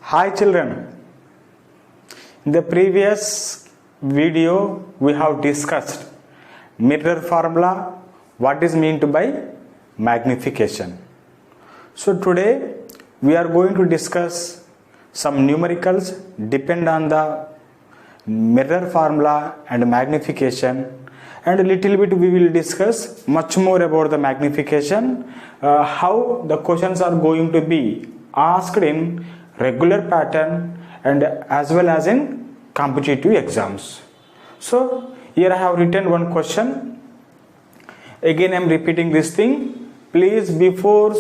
Hi children, in the previous video we have discussed mirror formula, what is meant by magnification. So today we are going to discuss some numericals depend on the mirror formula and magnification, and a little bit we will discuss much more about the magnification, how the questions are going to be asked in regular pattern and as well as in competitive exams. So here I have written one question. Again I am repeating this thing. Please, before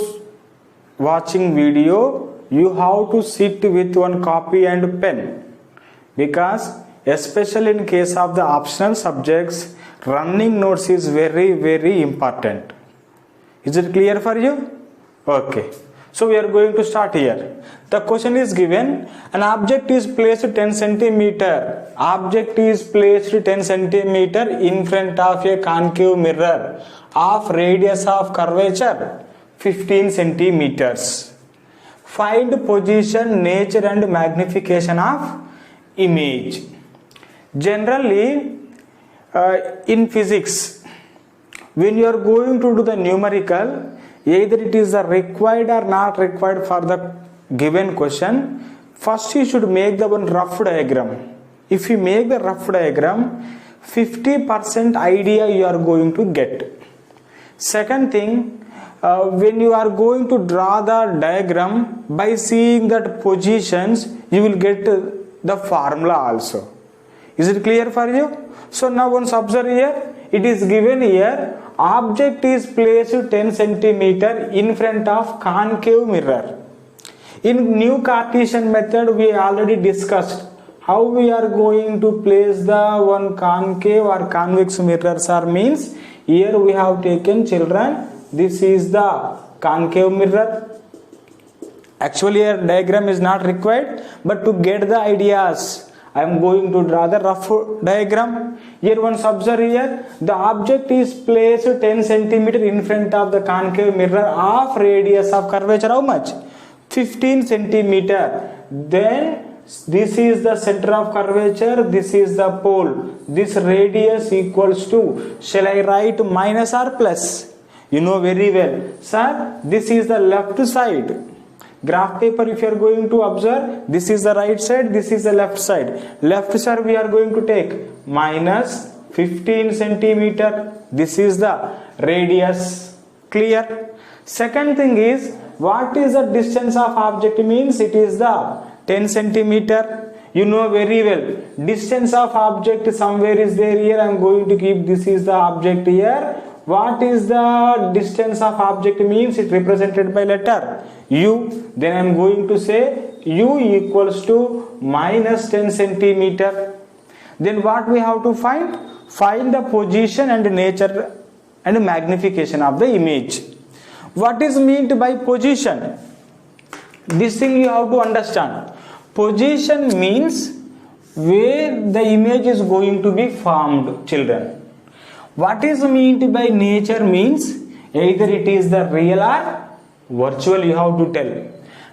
watching video you have to sit with one copy and pen, because especially in case of the optional subjects, running notes is very important. Is it clear for you? Okay. So we are going to start here. The question is given, an object is placed 10 centimeter. Object is placed 10 centimeter in front of a concave mirror of radius of curvature 15 centimeters. Find position, nature and magnification of image. Generally, in physics, when you are going to do the numerical, either it is required or not required for the given question, first you should make the one rough diagram. If you make the rough diagram, 50% idea you are going to get. Second thing, when you are going to draw the diagram, by seeing that positions you will get the formula also. Is it clear for you? So now once observe here, it is given here, object is placed 10 centimeter in front of concave mirror. In new Cartesian method we already discussed how we are going to place the one concave or convex mirrors, or means here we have taken, children, this is the concave mirror. Actually here diagram is not required, but to get the ideas I am going to draw the rough diagram. Here once observe here, the object is placed 10 centimeter in front of the concave mirror of radius of curvature how much? 15 centimeter. Then this is the center of curvature, this is the pole. This radius equals to, shall I write minus or plus? You know very well. Sir, this is the left side. Graph paper, if you are going to observe, this is the right side, this is the left side. Left side we are going to take minus 15 centimeter. This is the radius. Clear? Second thing is, what is the distance of object? Means it is the 10 centimeter. You know very well. Distance of object somewhere is there. Here I am going to keep, this is the object here. What is the distance of object? Means it represented by letter U. Then I am going to say U equals to minus 10 centimeter. Then what we have to find? Find the position and nature and magnification of the image. What is meant by position? This thing you have to understand. Position means where the image is going to be formed, children. What is meant by nature means either it is the real or virtual, you have to tell.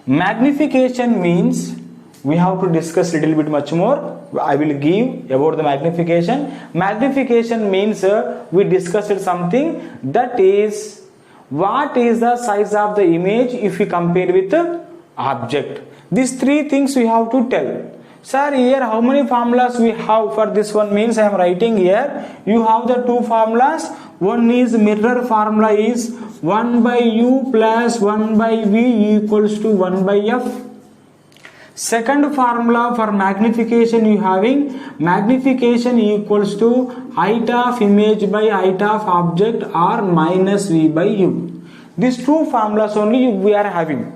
Magnification means we have to discuss little bit much more. I will give about the magnification. Magnification means we discussed something, that is what is the size of the image if we compare with the object. These three things we have to tell. Sir, here how many formulas we have for this one? Means I am writing here, you have the two formulas. One is mirror formula is 1 by u plus 1 by v equals to 1 by f. Second formula for magnification you having, magnification equals to height of image by height of object or minus v by u. These two formulas only we are having.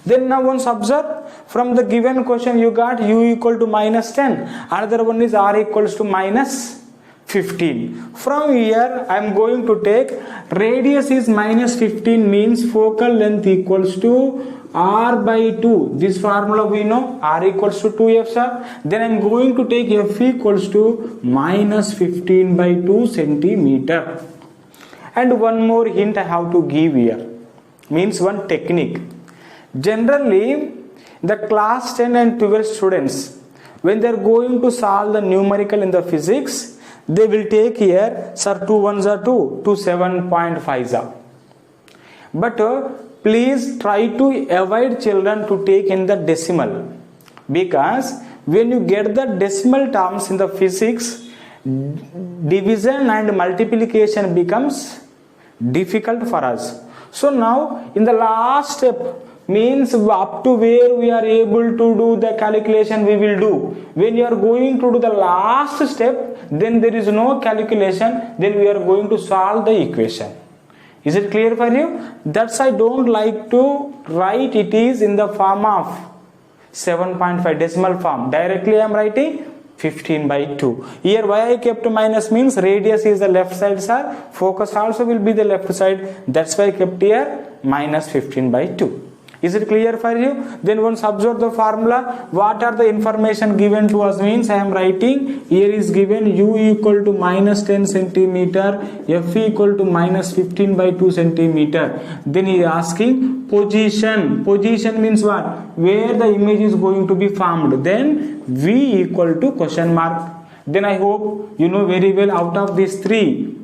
Then now once observe, from the given question you got u equal to minus 10. Another one is r equals to minus 15. From here I am going to take radius is minus 15, means focal length equals to r by 2. This formula we know, r equals to 2f, sir. Then I am going to take f equals to minus 15 by 2 centimeter. And one more hint I have to give here, means one technique. Generally The class 10 and 12 students, when they are going to solve the numerical in the physics, they will take here, sir, 2 ones are 2, 2 7.5s are. But please try to avoid children to take in the decimal, because when you get the decimal terms in the physics, division and multiplication becomes difficult for us. So now in the last step, means up to where we are able to do the calculation we will do. When you are going to do the last step, then there is no calculation, then we are going to solve the equation. Is it clear for you? That's I don't like to write it is in the form of 7.5 decimal form. Directly I am writing 15/2. Here why I kept minus means radius is the left side, sir. Focus also will be the left side. That's why I kept here minus 15/2. Is it clear for you? Then once observe the formula. What are the information given to us means I am writing here is given u equal to minus 10 centimeter, f equal to minus 15/2 centimeter. Then he is asking position. Position means what? Where the image is going to be formed. Then v equal to question mark. Then I hope you know very well out of these three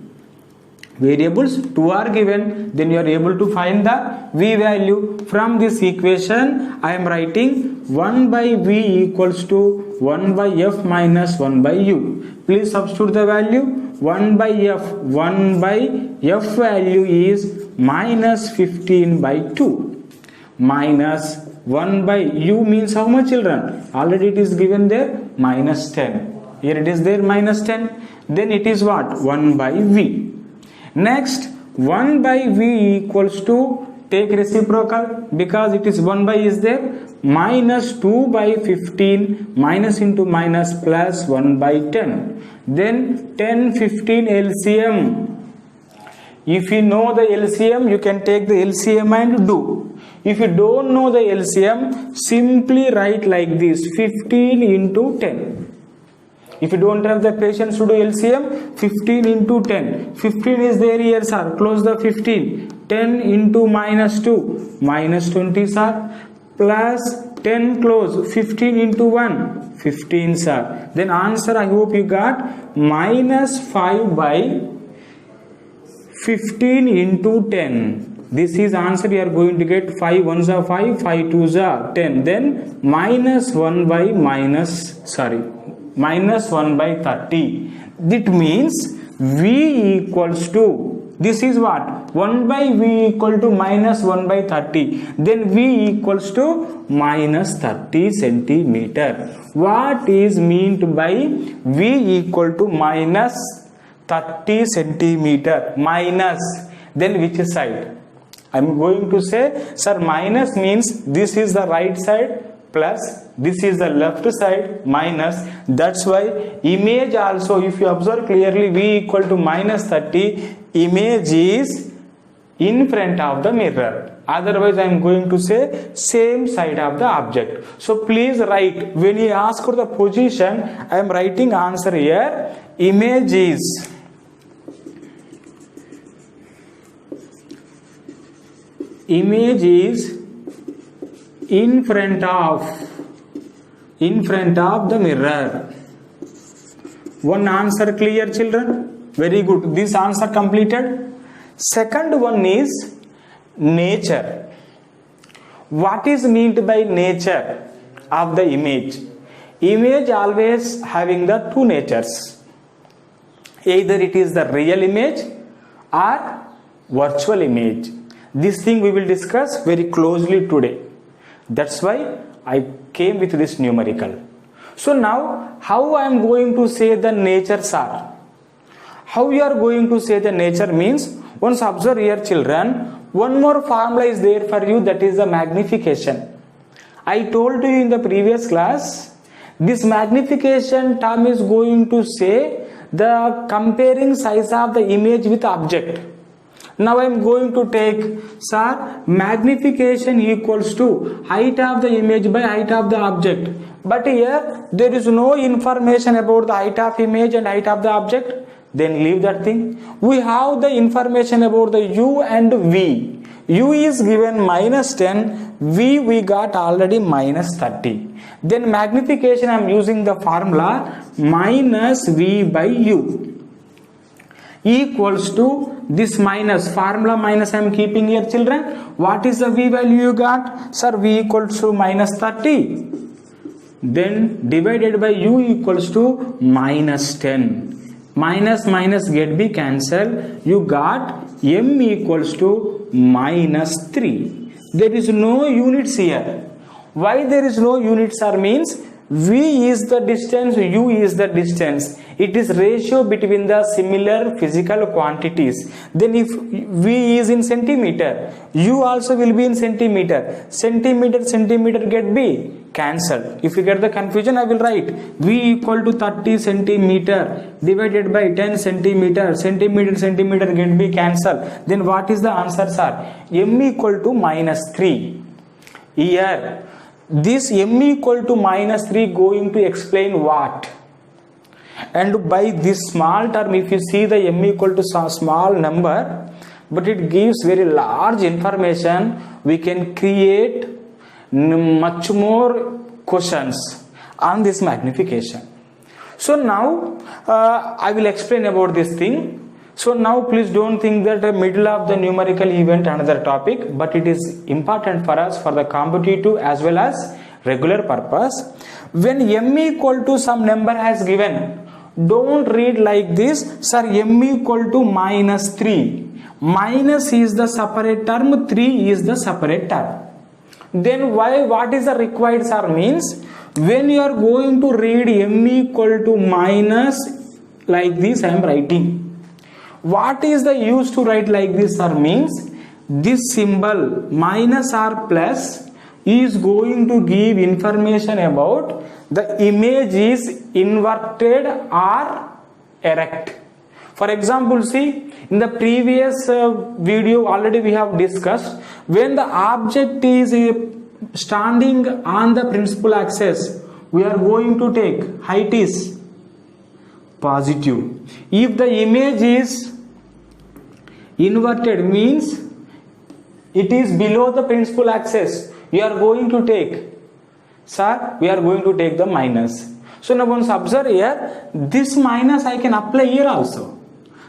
variables, 2 are given, then you are able to find the v value. From this equation I am writing 1 by v equals to 1 by f minus 1 by u. Please substitute the value 1 by f. 1 by f value is minus 15/2 minus 1 by u means how much, children? Already it is given there minus 10. Here it is there minus 10. Then it is what? 1 by v. Next 1 by v equals to, take reciprocal because it is 1 by is there, minus 2 by 15 minus into minus plus 1 by 10. Then 10 15 LCM. If you know the LCM, you can take the LCM and do. If you don't know the LCM, simply write like this 15 into 10. If you don't have the patience to do LCM, 15 into 10. 15 is there here, sir. Close the 15. 10 into minus 2. Minus 20, sir. Plus 10 close. 15 into 1. 15, sir. Then answer I hope you got minus 5 by 15 into 10. This is answer you are going to get 5 ones are 5, 5 twos are 10. Then minus 1 by minus 1 by 30. That means v equals to, this is what? 1 by v equal to minus 1 by 30. Then v equals to minus 30 centimeter. What is meant by v equal to minus 30 centimeter? Minus, then which side? I am going to say, sir, minus means this is the right side, plus this is the left side, minus. That's why image also, if you observe clearly, v equal to minus 30, image is in front of the mirror. Otherwise I am going to say same side of the object. So please write, when he asks for the position, I am writing answer here. Image is in front of the mirror. One answer clear, children? Very good. This answer completed. Second one is nature. What is meant by nature of the image? Image always having the two natures. Either it is the real image or virtual image. This thing we will discuss very closely today. That's why I came with this numerical. So now how I am going to say the natures are? How you are going to say the nature means, once observe here, children, one more formula is there for you, that is the magnification. I told you in the previous class, this magnification term is going to say the comparing size of the image with object. Now I am going to take, sir, magnification equals to height of the image by height of the object. But here there is no information about the height of image and height of the object. Then leave that thing. We have the information about the u and v. u is given minus 10, v we got already minus 30. Then magnification I am using the formula minus v by u equals to this minus formula minus I am keeping here children. What is the v value you got? Sir, v equals to minus 30. Then divided by u equals to minus 10. Minus minus get be cancelled. You got m equals to minus 3. There is no units here. Why there is no units are means v is the distance, u is the distance. It is ratio between the similar physical quantities. Then if v is in centimeter, u also will be in centimeter. Centimeter get be cancelled. If you get the confusion, I will write v equal to 30 centimeter divided by 10 centimeter. Centimeter get be cancelled. Then what is the answer, sir? M equal to minus 3. Here this m equal to minus 3 going to explain what? And by this small term, if you see the m equal to some small number, but it gives very large information, we can create much more questions on this magnification. So now I will explain about this thing. So now please don't think that the middle of the numerical event another topic, but it is important for us for the competitive as well as regular purpose. When m equal to some number has given, don't read like this, sir, m equal to minus 3. Minus is the separate term, 3 is the separate term. Then what is the required, sir, means when you are going to read m equal to minus like this, I am writing. What is the use to write like this, sir, means this symbol minus or plus is going to give information about the image is inverted or erect. For example, see in the previous video already we have discussed, when the object is standing on the principal axis, we are going to take height is positive. If the image is inverted means it is below the principal axis, you are going to take, sir, we are going to take the minus. So now once observe here, this minus I can apply here also.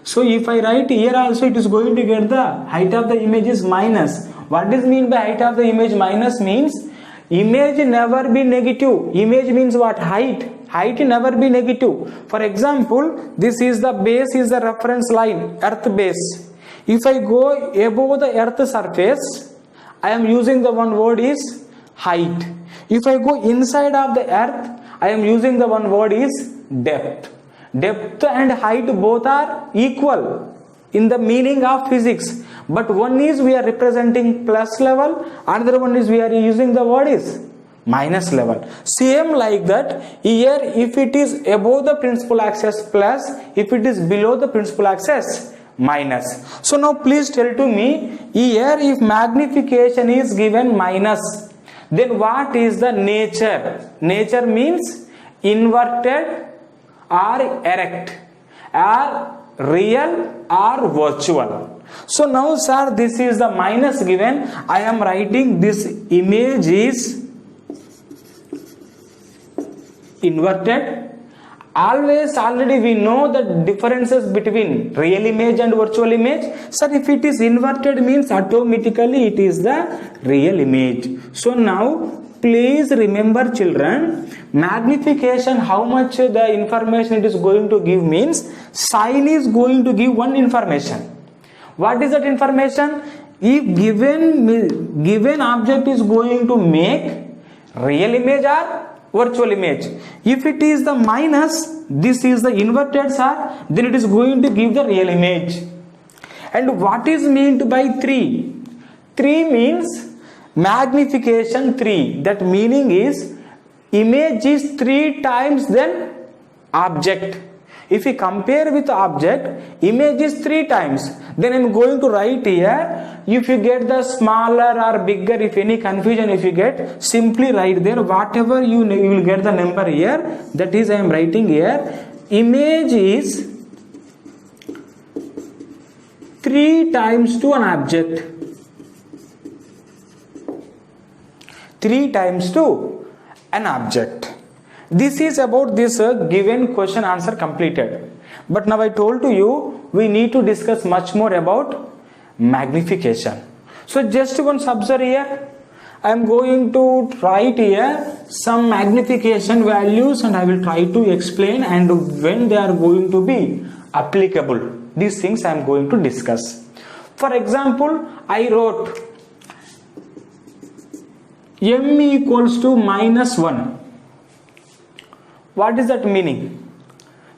So if I write here also, it is going to get the height of the image is minus. What does mean by height of the image minus? Means image never be negative. Image means what? Height. Height never be negative. For example, this is the base is the reference line, earth base. If I go above the earth surface, I am using the one word is height. If I go inside of the earth, I am using the one word is depth. Depth and height both are equal in the meaning of physics. But one is we are representing plus level, another one is we are using the word is minus level. Same like that, here if it is above the principal axis plus, if it is below the principal axis minus. So now please tell to me, here if magnification is given minus, then what is the nature? Nature means inverted or erect, or real or virtual. So now, sir, this is the minus given. I am writing this image is inverted. Always already we know the differences between real image and virtual image. Sir, if it is inverted means automatically it is the real image. So now please remember children, magnification, how much the information it is going to give means sign is going to give one information. What is that information? If given object is going to make real image or virtual image. If it is the minus, this is the inverted, sir, then it is going to give the real image. And what is meant by 3? 3 means magnification 3. That meaning is image is 3 times than object. If we compare with object, image is 3 times. Then I am going to write here, if you get the smaller or bigger, if any confusion if you get, simply write there whatever you will get the number here. That is I am writing here, image is 3 times to an object. 3 times to an object. This is about this given question answer completed. But now I told to you we need to discuss much more about magnification. So just once observe here. I am going to write here some magnification values and I will try to explain and when they are going to be applicable. These things I am going to discuss. For example, I wrote m equals to -1. What is that meaning?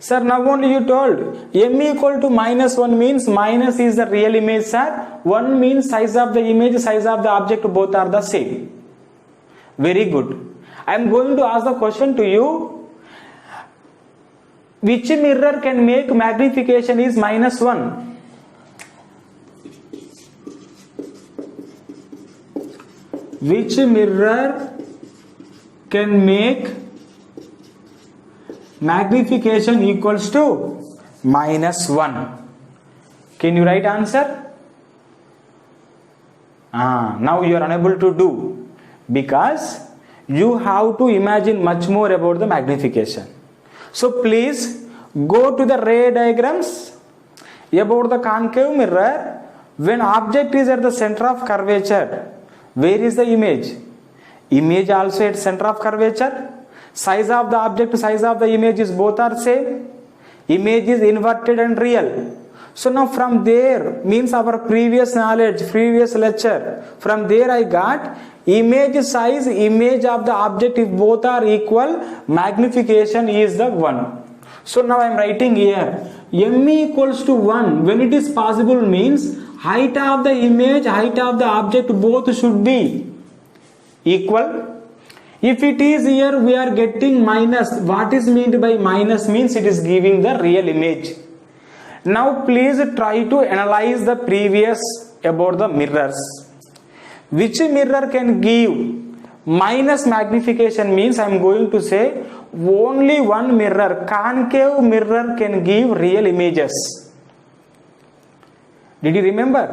Sir, now only you told m equal to -1 means minus is the real image, sir. 1 means size of the image, size of the object, both are the same. Very good. I am going to ask the question to you. Which mirror can make magnification is -1? Which mirror can make magnification equals to -1? Can you write answer? Now you are unable to do because you have to imagine much more about the magnification. So please go to the ray diagrams about the concave mirror. When object is at the center of curvature, where is the image? Image also at center of curvature. Size of the object, size of the image is both are same. Image is inverted and real. So now from there means our previous knowledge, previous lecture, from there I got image size, image of the object, if both are equal, magnification is the 1. So now I am writing here m equals to 1 when it is possible means height of the image, height of the object both should be equal. If it is here we are getting minus. What is meant by minus means it is giving the real image. Now please try to analyze the previous about the mirrors. Which mirror can give minus magnification means I am going to say only one mirror, concave mirror can give real images. Did you remember?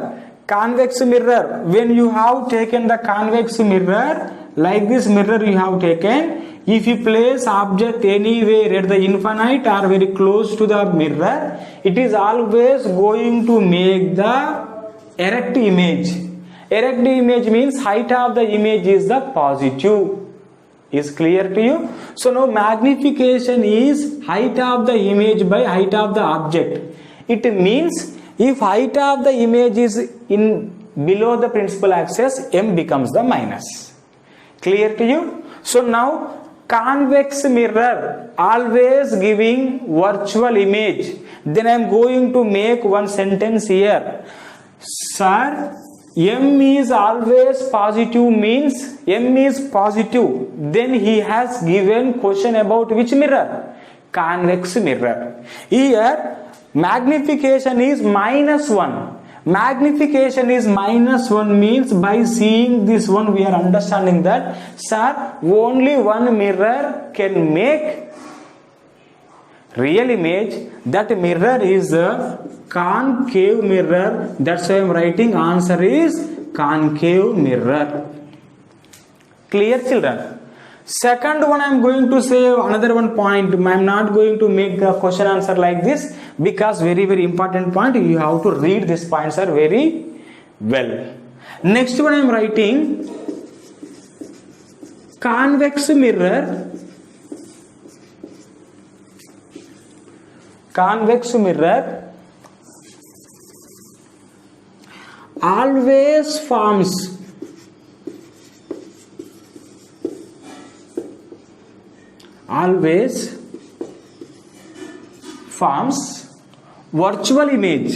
Convex mirror, when you have taken the convex mirror, like this mirror you have taken, if you place object anywhere at the infinite or very close to the mirror, it is always going to make the erect image. Erect image means height of the image is the positive. Is clear to you? So now magnification is height of the image by height of the object. It means if height of the image is in below the principal axis, m becomes the minus. Clear to you? So now convex mirror always giving virtual image. Then I am going to make one sentence here. Sir, m is always positive means m is positive. Then he has given question about which mirror? Convex mirror. Here magnification is -1. Magnification is -1 means by seeing this one we are understanding that sir only one mirror can make real image. That mirror is a concave mirror. That's why I am writing answer is concave mirror. Clear children? Second one I am going to say another one point. I am not going to make the question answer like this because very important point. You have to read these points are very well. Next one I am writing convex mirror. Convex mirror always forms virtual image.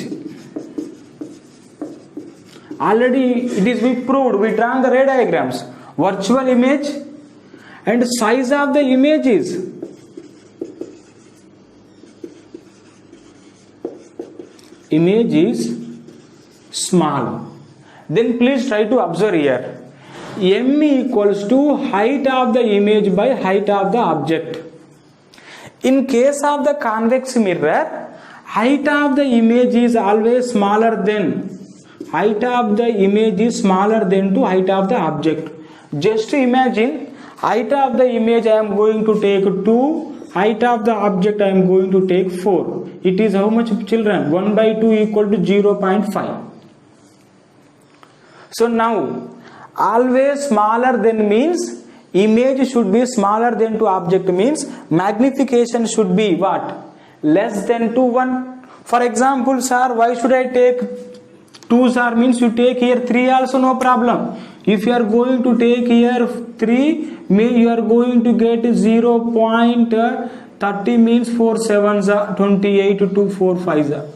Already it is we proved, we drawn the ray diagrams. Virtual image and size of the image is small. Then please try to observe here. M equals to height of the image by height of the object. In case of the convex mirror, height of the image is always smaller than to height of the object. Just imagine, height of the image I am going to take 2, height of the object I am going to take 4. It is how much, children? 1 by 2 equal to 0.5. So now, always smaller than means image should be smaller than to object, means magnification should be what? Less than to 1. For example, sir, why should I take 2, sir? Means you take here 3 also, no problem. If you are going to take here 3, you are going to get 0.30 means 4 7s are 28 to 4 5s are.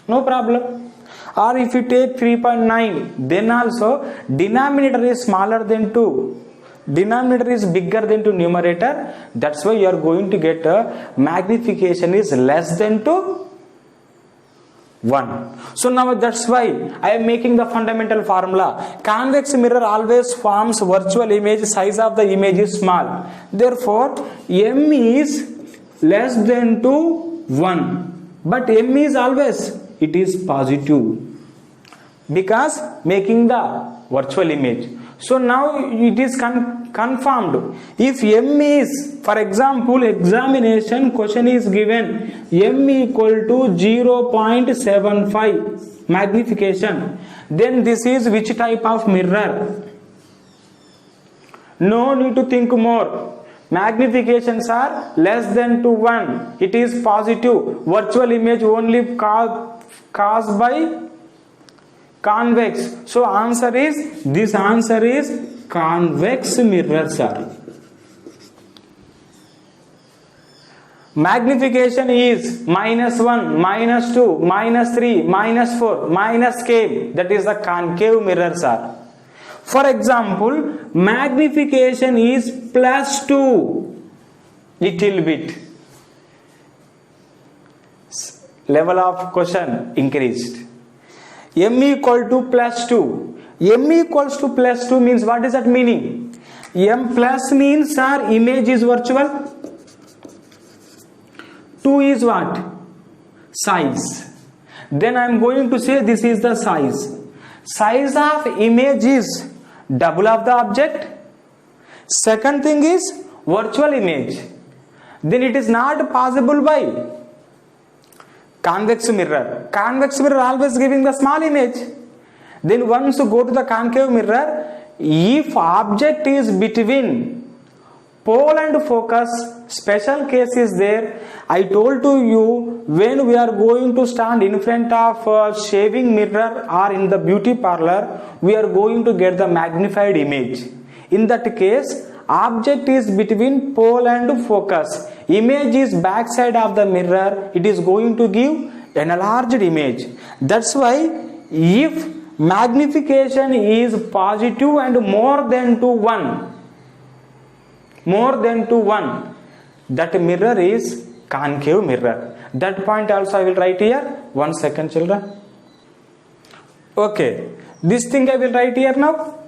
No problem. Or if you take 3.9, then also denominator is smaller than 2. Denominator is bigger than to numerator. That's why you are going to get magnification is less than to 1. So now that's why I am making the fundamental formula. Convex mirror always forms virtual image, size of the image is small. Therefore, M is less than to 1. But M is always, it is positive, because making the virtual image. So now it is confirmed. If M is, for example, examination question is given M equal to 0.75 magnification, then this is which type of mirror? No need to think more. Magnifications are less than to 1. It is positive. Virtual image only caused by convex. So answer is, this answer is convex mirror, sir. Magnification is -1, -2, -3, -4, -k. That is the concave mirror, sir. For example, magnification is +2, little bit. Level of question increased. M equal to +2. M equals to +2 means what is that meaning? M plus means our image is virtual. 2 is what? Size. Then I am going to say this is the size. Size of image is double of the object. Second thing is virtual image. Then it is not possible by convex mirror. Convex mirror always giving the small image. Then once you go to the concave mirror, if object is between pole and focus, special case is there. I told to you, when we are going to stand in front of a shaving mirror or in the beauty parlor, we are going to get the magnified image. In that case, object is between pole and focus. Image is backside of the mirror. It is going to give an enlarged image. That's why if magnification is positive and more than to 1, that mirror is concave mirror. That point also I will write here. 1 second, children. Okay, this thing I will write here now.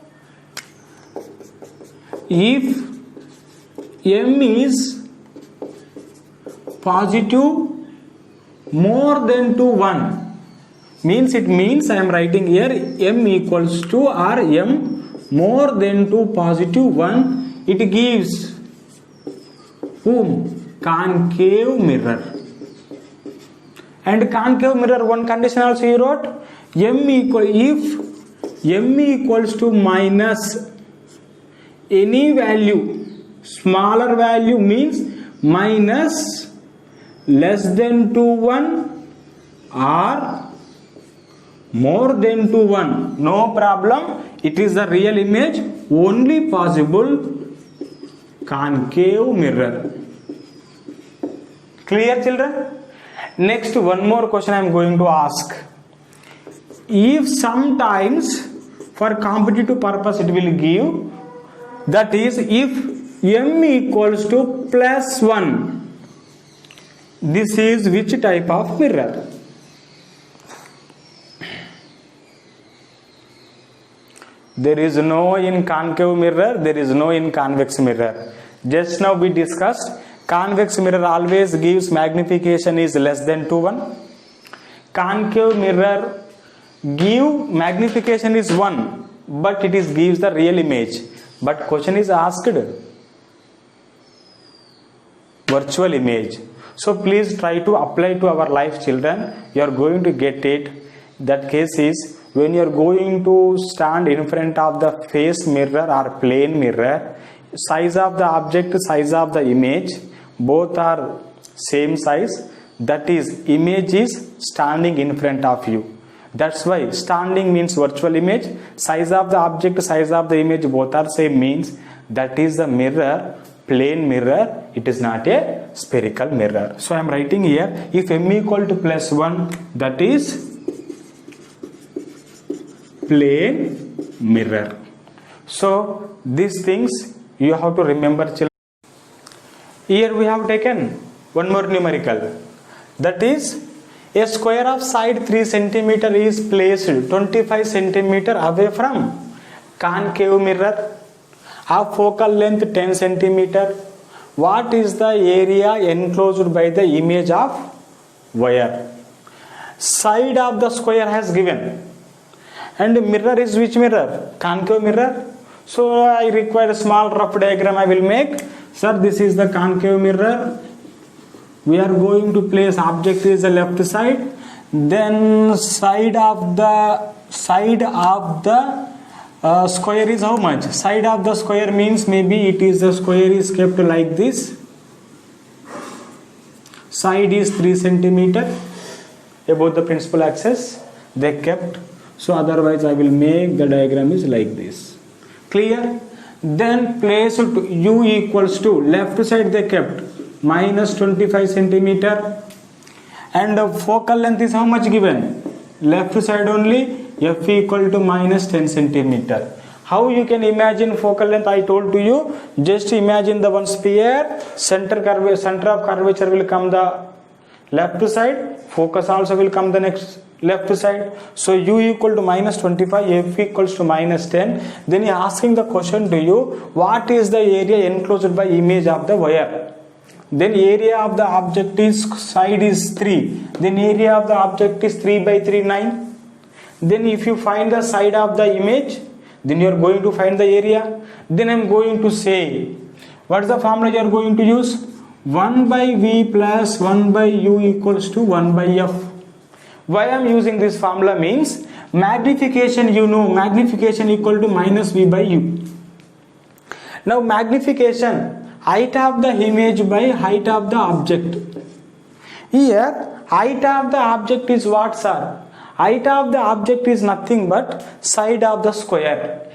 If M is positive more than to 1, means it means I am writing here M equals to or M more than to +1, it gives whom? Concave mirror. And concave mirror, one condition also you wrote, if M equals to minus any value, smaller value means minus less than to 1 or more than to 1, no problem. It is the real image, only possible concave mirror. Clear, children? Next, one more question I am going to ask. If sometimes for competitive purpose it will give, that is if M equals to +1, this is which type of mirror? There is no in concave mirror, there is no in convex mirror. Just now we discussed convex mirror always gives magnification is less than to 1. Concave mirror give magnification is 1, but it is gives the real image. but question is asked virtual image. So please try to apply to our life, children. You are going to get it. That case is when you are going to stand in front of the face mirror or plane mirror, size of the object, size of the image, both are same size. That is, image is standing in front of you. That's why standing means virtual image. Size of the object, size of the image, both are same means that is the mirror, plane mirror. It is not a spherical mirror. So I am writing here, if m equal to plus 1, that is plane mirror. So these things you have to remember, children. Here we have taken one more numerical. That is, a square of side 3 cm is placed 25 cm away from concave mirror of focal length 10 cm. What is the area enclosed by the image of wire? Side of the square has given, and mirror is which mirror? Concave mirror. So I require a small rough diagram I will make. Sir, this is the concave mirror. We are going to place object is the left side. Then side of the square is how much? Side of the square means maybe it is the square is kept like this. Side is 3 cm above the principal axis. They kept. So otherwise I will make the diagram is like this. Clear? Then place u equals to left side they kept minus 25 cm, and the focal length is how much given? Left side only, f equal to minus 10 cm. How you can imagine focal length? I told to you, just imagine the one sphere, center of curvature will come the left side, focus also will come the next left side. So u equal to minus 25, f equals to minus 10. Then he asking the question to you, what is the area enclosed by image of the wire? Then area of the object is side is 3. Then area of the object is 3 by 3, 9. Then if you find the side of the image, then you are going to find the area. Then I am going to say, what is the formula you are going to use? 1 by v plus 1 by u equals to 1 by f. Why I am using this formula means magnification, you know, magnification equal to minus v by u. Now magnification, height of the image by height of the object. Here height of the object is what, sir? Height of the object is nothing but side of the square.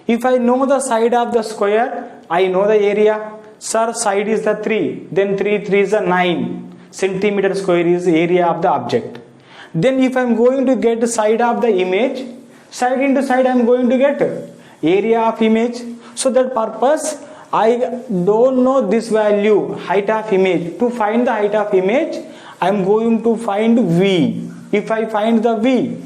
If I know the side of the square, I know the area. Sir, side is the 3, then 3 is the 9 centimeter square is area of the object. Then if I am going to get the side of the image, side into side I am going to get area of image. So that purpose I don't know this value, height of image. To find the height of image, I am going to find v. If I find the v,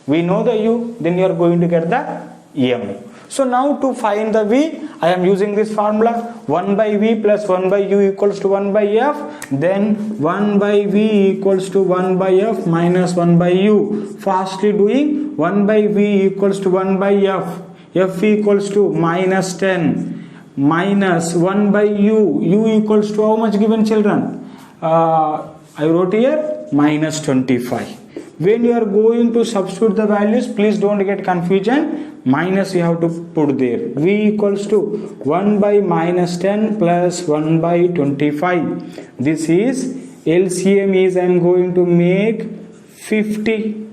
we know the u, then you are going to get the m. So now to find the v, I am using this formula, 1 by v plus 1 by u equals to 1 by f. Then 1 by v equals to 1 by f minus 1 by u. Fastly doing, 1 by v equals to 1 by f. F equals to minus 10 minus 1 by u. U equals to how much given, children? I wrote here minus 25. When you are going to substitute the values, please don't get confusion. Minus you have to put there. V equals to 1 by minus 10 plus 1 by 25. This is LCM is I am going to make 50.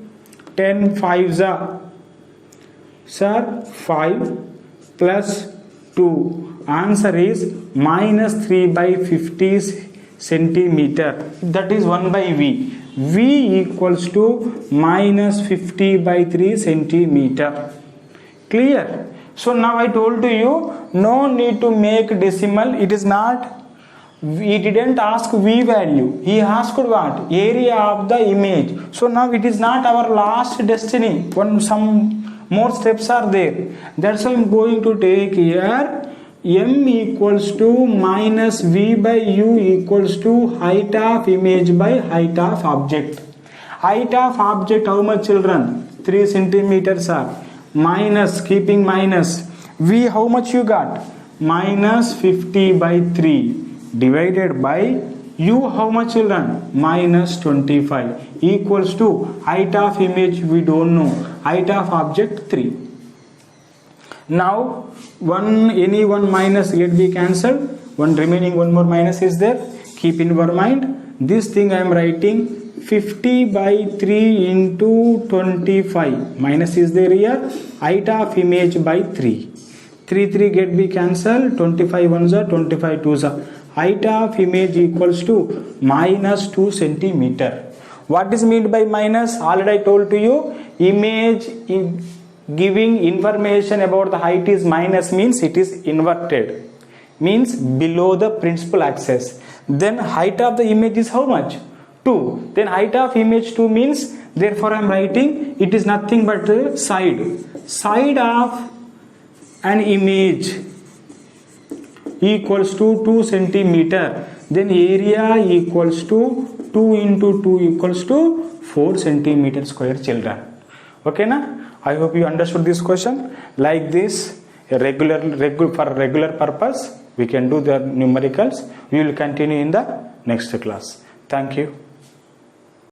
10 5s are, sir, 5 plus 2. Answer is minus 3 by 50 centimeter. That is 1 by V. V equals to minus 50 by 3 centimeter. Clear? So now I told to you, no need to make decimal. It is not, he didn't ask V value. He asked what? Area of the image. So now it is not our last destiny. Some more steps are there. That's why I am going to take here m equals to minus v by u equals to height of image by height of object. Height of object how much, children? 3 centimeters are minus, keeping minus V how much you got? Minus 50 by 3 divided by U how much children? Minus 25 equals to height of image we don't know, height of object 3. Now any one minus get be cancelled, one remaining one more minus is there. Keep in your mind this thing I am writing 50 by 3 into 25 minus is there here, height of image by 3 get be cancelled, 25 ones are 25 twos are, height of image equals to minus 2 centimeter. What is meant by minus? Already I told to you, image in giving information about the height is minus means it is inverted, means below the principal axis. Then height of the image is how much? 2. Then height of image 2 means, therefore I am writing it is nothing but the side of an image equals to 2 centimeter. Then area equals to 2 into 2 equals to 4 centimeter square children. Okay na? I hope you understood this question. Like this, for regular purpose we can do the numericals. We will continue in the next class. Thank you.